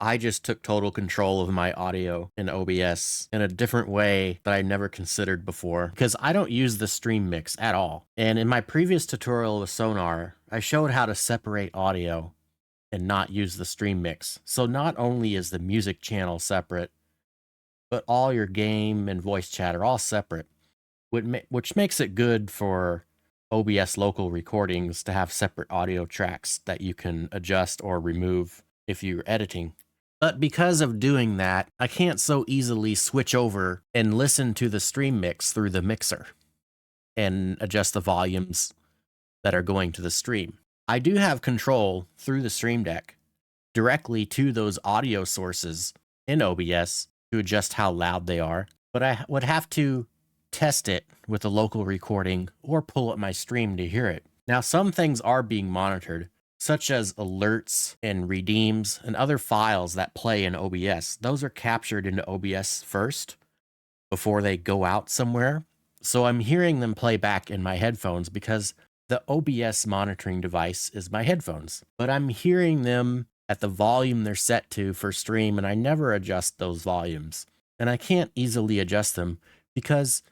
I just took total control of my audio in OBS in a different way that I never considered before, because I don't use the stream mix at all. And in my previous tutorial with Sonar, I showed how to separate audio and not use the stream mix. So not only is the music channel separate, but all your game and voice chat are all separate, which makes it good for OBS local recordings to have separate audio tracks that you can adjust or remove if you're editing. But because of doing that, I can't so easily switch over and listen to the stream mix through the mixer and adjust the volumes that are going to the stream. I do have control through the Stream Deck directly to those audio sources in OBS to adjust how loud they are, but I would have to test it with a local recording or pull up my stream to hear it. Now, some things are being monitored, such as alerts and redeems and other files that play in OBS. Those are captured into OBS first before they go out somewhere. So I'm hearing them play back in my headphones because the OBS monitoring device is my headphones, but I'm hearing them at the volume they're set to for stream, and I never adjust those volumes. And I can't easily adjust them because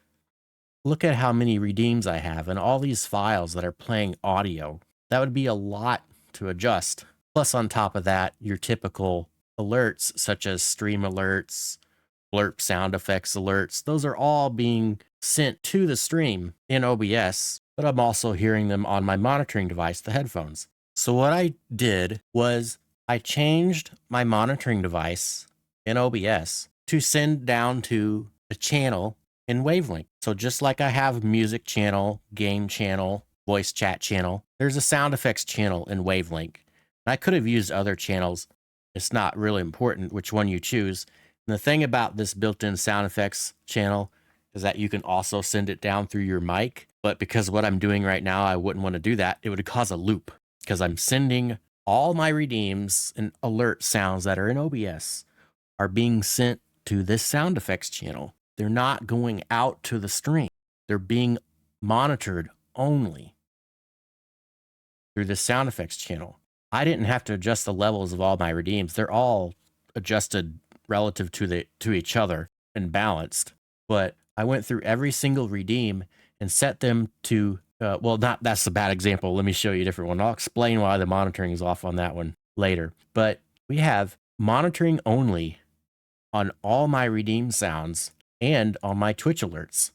look at how many redeems I have and all these files that are playing audio. That would be a lot to adjust. Plus, on top of that, your typical alerts, such as stream alerts, blurp sound effects alerts, those are all being sent to the stream in OBS, but I'm also hearing them on my monitoring device, the headphones. So what I did was I changed my monitoring device in OBS to send down to a channel in Wavelength. So just like I have music channel, game channel, voice chat channel, there's a sound effects channel in Wavelength. I could have used other channels. It's not really important which one you choose. And the thing about this built-in sound effects channel is that you can also send it down through your mic. But because what I'm doing right now, I wouldn't want to do that. It would cause a loop because I'm sending all my redeems and alert sounds that are in OBS are being sent to this sound effects channel. They're not going out to the stream. They're being monitored only through the sound effects channel. I didn't have to adjust the levels of all my redeems. They're all adjusted relative to each other and balanced. But I went through every single redeem and set them to, that's a bad example. Let me show you a different one. I'll explain why the monitoring is off on that one later. But we have monitoring only on all my redeem sounds and on my Twitch alerts.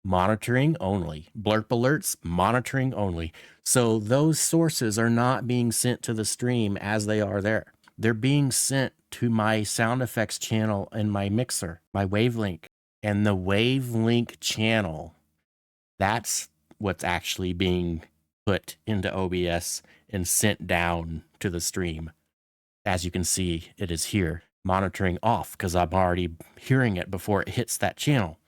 Monitoring only. Blurp alerts, monitoring only. So those sources are not being sent to the stream as they are there. They're being sent to my sound effects channel in my mixer, my Wavelength. And the Wavelength channel, that's what's actually being put into OBS and sent down to the stream. As you can see, it is here. Monitoring off because I'm already hearing it before it hits that channel.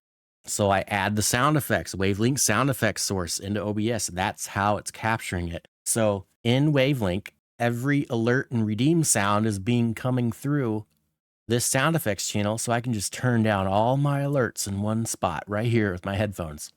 So I add the sound effects, Wavelength sound effects source into OBS. That's how it's capturing it. So in Wavelength, every alert and redeem sound is coming through this sound effects channel. So I can just turn down all my alerts in one spot right here with my headphones,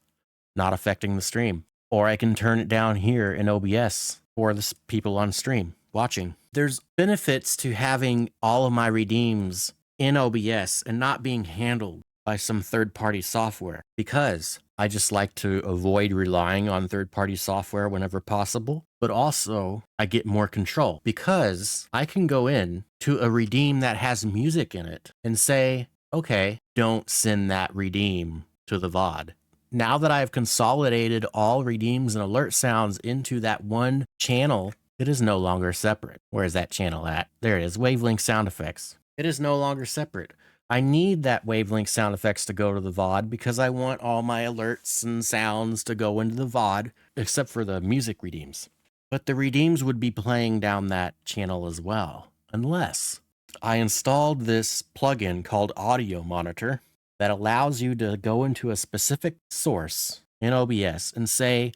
not affecting the stream. Or I can turn it down here in OBS for the people on stream watching. There's benefits to having all of my redeems in OBS and not being handled by some third-party software, because I just like to avoid relying on third-party software whenever possible. But also I get more control because I can go in to a redeem that has music in it and say, okay, don't send that redeem to the VOD. Now that I've consolidated all redeems and alert sounds into that one channel, it is no longer separate. Where is that channel at? There it is, Wavelength sound effects. It is no longer separate. I need that Wavelength sound effects to go to the VOD because I want all my alerts and sounds to go into the VOD, except for the music redeems. But the redeems would be playing down that channel as well, unless I installed this plugin called Audio Monitor that allows you to go into a specific source in OBS and say,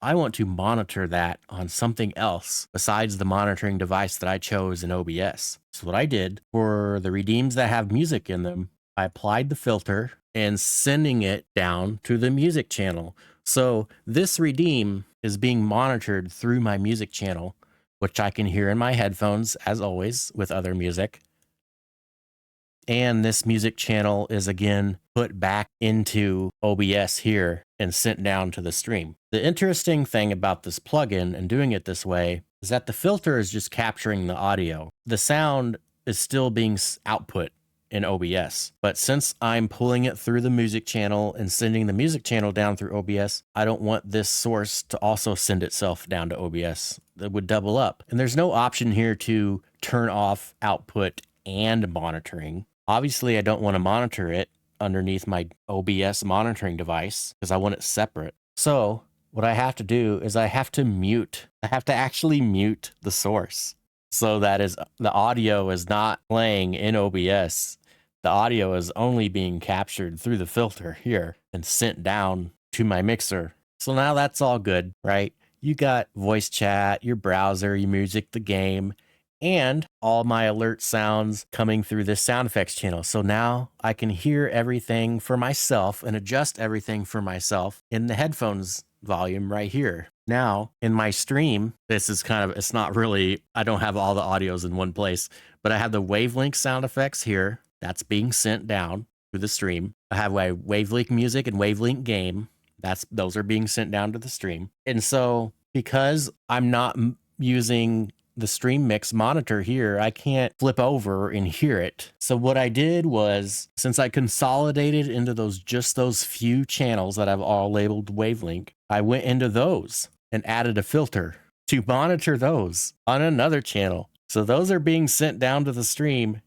I want to monitor that on something else besides the monitoring device that I chose in OBS. So what I did for the redeems that have music in them, I applied the filter and sending it down to the music channel. So this redeem is being monitored through my music channel, which I can hear in my headphones as always with other music. And this music channel is again put back into OBS here and sent down to the stream. The interesting thing about this plugin and doing it this way is that the filter is just capturing the audio. The sound is still being output in OBS. But since I'm pulling it through the music channel and sending the music channel down through OBS, I don't want this source to also send itself down to OBS. That would double up. And there's no option here to turn off output and monitoring. Obviously, I don't want to monitor it underneath my OBS monitoring device because I want it separate. So what I have to do is I have to actually mute the source. So that is, the audio is not playing in OBS. The audio is only being captured through the filter here and sent down to my mixer. So now that's all good, right? You got voice chat, your browser, your music, the game, and all my alert sounds coming through this sound effects channel. So now I can hear everything for myself and adjust everything for myself in the headphones volume right here. Now in my stream, this is kind of, it's not really, I don't have all the audios in one place, but I have the wavelength sound effects here. That's being sent down to the stream. I have my wavelength music and wavelength game. Those are being sent down to the stream. And so because I'm not using the stream mix monitor here, I can't flip over and hear it. So what I did was, since I consolidated into just those few channels that I've all labeled wavelength, I went into those and added a filter to monitor those on another channel. So those are being sent down to the stream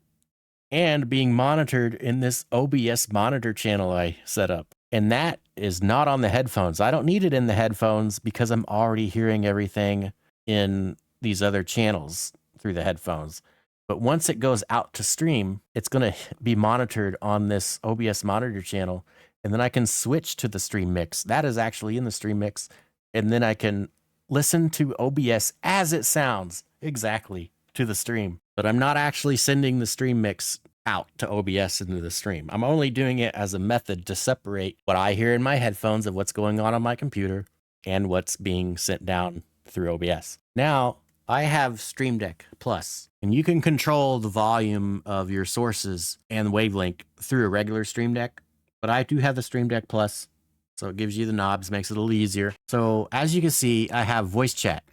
and being monitored in this OBS monitor channel I set up. And that is not on the headphones. I don't need it in the headphones because I'm already hearing everything in these other channels through the headphones. But once it goes out to stream, it's going to be monitored on this OBS monitor channel. And then I can switch to the stream mix. That is actually in the stream mix. And then I can listen to OBS as it sounds exactly to the stream. But I'm not actually sending the stream mix out to OBS into the stream. I'm only doing it as a method to separate what I hear in my headphones of what's going on my computer and what's being sent down through OBS. Now, I have Stream Deck Plus, and you can control the volume of your sources and wavelength through a regular Stream Deck, but I do have the Stream Deck Plus, so it gives you the knobs, makes it a little easier. So as you can see, I have voice chat.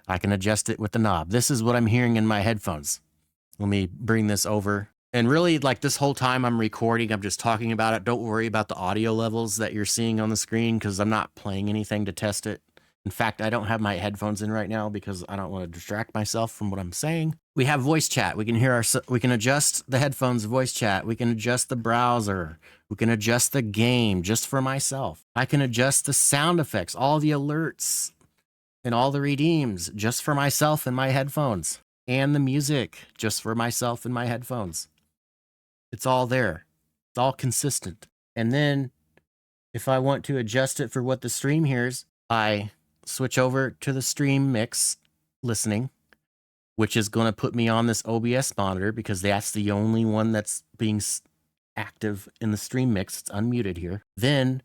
I can adjust it with the knob. This is what I'm hearing in my headphones. Let me bring this over. And really, like, this whole time I'm recording, I'm just talking about it. Don't worry about the audio levels that you're seeing on the screen because I'm not playing anything to test it. In fact, I don't have my headphones in right now because I don't want to distract myself from what I'm saying. We have voice chat. We can adjust the headphones voice chat. We can adjust the browser. We can adjust the game just for myself. I can adjust the sound effects, all the alerts and all the redeems just for myself in my headphones, and the music just for myself in my headphones. It's all there. It's all consistent. And then if I want to adjust it for what the stream hears, I switch over to the stream mix listening, which is going to put me on this OBS monitor because that's the only one that's being active in the stream mix. It's unmuted here. Then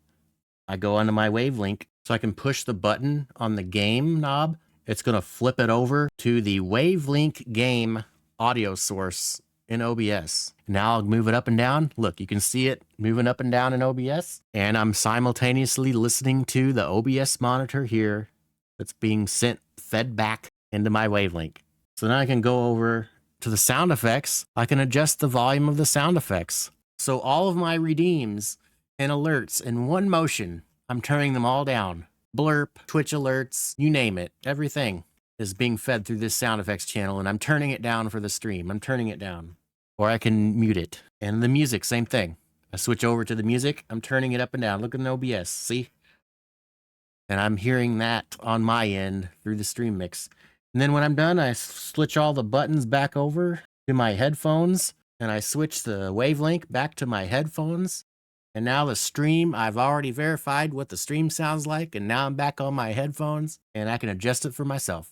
I go onto my wavelength so I can push the button on the game knob. It's going to flip it over to the wavelength game audio source in OBS. Now I'll move it up and down. Look, you can see it moving up and down in OBS. And I'm simultaneously listening to the OBS monitor here that's being fed back into my wavelength. So now I can go over to the sound effects. I can adjust the volume of the sound effects. So all of my redeems and alerts in one motion, I'm turning them all down. Blurp, Twitch alerts, you name it, everything is being fed through this sound effects channel, and I'm turning it down for the stream. I'm turning it down. Or I can mute it. And the music, same thing. I switch over to the music, I'm turning it up and down. Look at the OBS, see? And I'm hearing that on my end through the stream mix. And then when I'm done, I switch all the buttons back over to my headphones, and I switch the wavelength back to my headphones. And now the stream, I've already verified what the stream sounds like, and now I'm back on my headphones, and I can adjust it for myself.